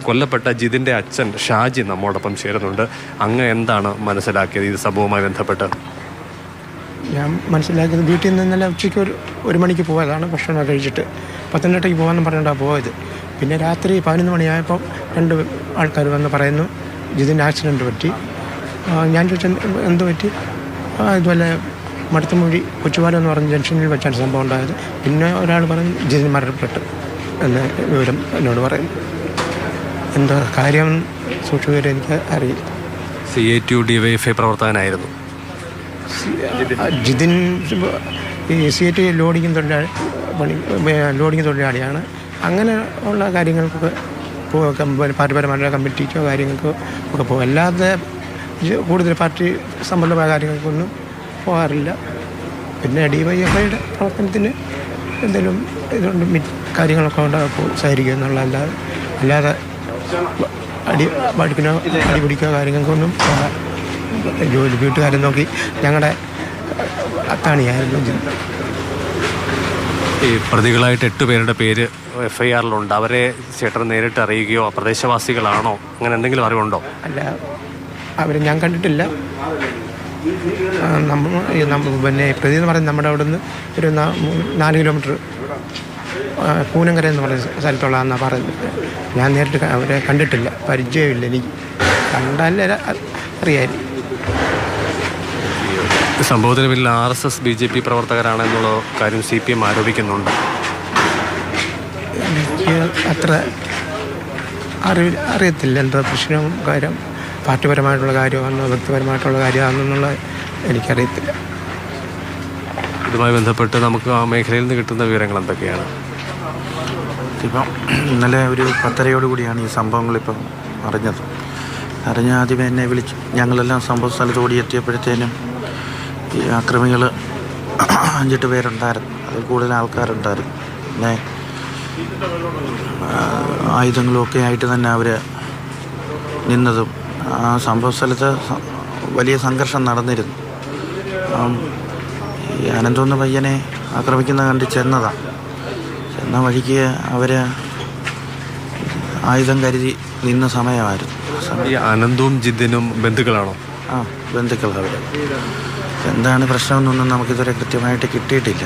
കൊല്ലപ്പെട്ട ജിതിൻ്റെ അച്ഛൻ ഷാജി നമ്മോടൊപ്പം ചേരുന്നുണ്ട്. അങ്ങ് എന്താണ് മനസ്സിലാക്കിയത് ഈ സംഭവവുമായി ബന്ധപ്പെട്ട്? ഞാൻ മനസ്സിലാക്കിയത് വീട്ടിൽ നിന്ന് ഇന്നലെ ഉച്ചയ്ക്ക് ഒരു മണിക്ക് പോയതാണ്. ഭക്ഷണം കഴിച്ചിട്ട് പത്തനംതിട്ടയ്ക്ക് പോകാമെന്ന് പറഞ്ഞിട്ടാണ് പോയത്. പിന്നെ രാത്രി 11 മണിയായപ്പോൾ 2 ആൾക്കാർ വന്ന് പറയുന്നു ജിതിൻ്റെ ആക്സിഡൻറ്റ് പറ്റി. ഞാൻ ചോദിച്ചാൽ എന്ത് പറ്റി? ഇതുപോലെ മടുത്തുമൊഴി കൊച്ചുപാലം എന്ന് പറഞ്ഞ ജംഗ്ഷനിൽ വെച്ചാണ് സംഭവം ഉണ്ടായത്. പിന്നെ ഒരാൾ പറഞ്ഞു ജിതിൻ മരണപ്പെട്ടു എന്ന വിവരം എന്നോട് പറയുന്നു. എന്താ കാര്യം സൂക്ഷിച്ചു എനിക്ക് അറിയില്ല. CATU DYFI പ്രവർത്തകനായിരുന്നു Jithin. ഈ CATU ലോഡിങ് തൊഴിലാളിയാണ്. അങ്ങനെ ഉള്ള കാര്യങ്ങൾക്കൊക്കെ പാർട്ടിപരമായ കമ്മിറ്റിക്കോ കാര്യങ്ങൾക്കോ ഒക്കെ പോകും. അല്ലാതെ കൂടുതൽ പാർട്ടി സംബന്ധമായ കാര്യങ്ങൾക്കൊന്നും പോകാറില്ല. പിന്നെ DYFIയുടെ പ്രവർത്തനത്തിന് എന്തെങ്കിലും ഇതുകൊണ്ട് കാര്യങ്ങളൊക്കെ ഉണ്ടാകും സഹകരിക്കുക എന്നുള്ള അല്ലാതെ പഠിപ്പിനോ പിടിക്കോ കാര്യങ്ങൾക്കൊന്നും ജോലി വീട്ടുകാരെ നോക്കി ഞങ്ങളുടെ അത്താണിയായിരുന്നു. ഈ പ്രതികളായിട്ട് 8 പേരുടെ പേര് FIRലുണ്ട്. അവരെ ചേട്ടൻ നേരിട്ട് അറിയുകയോ പ്രദേശവാസികളാണോ, അങ്ങനെ എന്തെങ്കിലും അറിവുണ്ടോ? അല്ല, അവരെ ഞാൻ കണ്ടിട്ടില്ല. പിന്നെ പ്രതി എന്ന് പറയുന്നത് നമ്മുടെ അവിടെ നിന്ന് ഒരു 4 കിലോമീറ്റർ പൂനങ്കര എന്ന് പറയുന്ന സ്ഥലത്തുള്ളതെന്നാണ് പറയുന്നത്. ഞാൻ നേരിട്ട് അവരെ കണ്ടിട്ടില്ല, പരിചയമില്ല. എനിക്ക് കണ്ടാലേ അറിയാമായിരിക്കും. സംഭവത്തിന് പിന്നിൽ RSS BJP പ്രവർത്തകരാണെന്നുള്ള കാര്യം CPM ആരോപിക്കുന്നുണ്ട്. എനിക്ക് അത്ര അറിയത്തില്ല എന്താ പ്രശ്നം, കാര്യം പാർട്ടിപരമായിട്ടുള്ള കാര്യമാണെന്നോ വ്യക്തിപരമായിട്ടുള്ള കാര്യമാണെന്നുള്ള എനിക്കറിയത്തില്ല. ഇതുമായി ബന്ധപ്പെട്ട് നമുക്ക് ആ മേഖലയിൽ നിന്ന് കിട്ടുന്ന വിവരങ്ങൾ എന്തൊക്കെയാണ്? ഇപ്പം ഇന്നലെ ഒരു 10:30 ഈ സംഭവങ്ങളിപ്പം അറിഞ്ഞത്. ആദ്യമേ എന്നെ വിളിച്ചു. ഞങ്ങളെല്ലാം സംഭവ സ്ഥലത്ത് ഓടിയെത്തിയപ്പോഴത്തേനും ഈ ആക്രമികൾ 5-8 പേരുണ്ടായിരുന്നു. അതിൽ കൂടുതൽ ആൾക്കാരുണ്ടായിരുന്നു. പിന്നെ ആയുധങ്ങളുമൊക്കെ ആയിട്ട് തന്നെ അവർ നിന്നതും ആ സംഭവ സ്ഥലത്ത് വലിയ സംഘർഷം നടന്നിരുന്നു. ഈ അനന്തോന്ന് പയ്യനെ ആക്രമിക്കുന്ന കണ്ട് ചെന്ന വഴിക്ക് അവർ ആയുധം കരുതി നിന്ന സമയമായിരുന്നു. ഈ അനന്തവും ജിതിനും ബന്ധുക്കളാണോ? ബന്ധുക്കൾ. അവർ എന്താണ് പ്രശ്നമെന്നൊന്നും നമുക്കിതുവരെ കൃത്യമായിട്ട് കിട്ടിയിട്ടില്ല.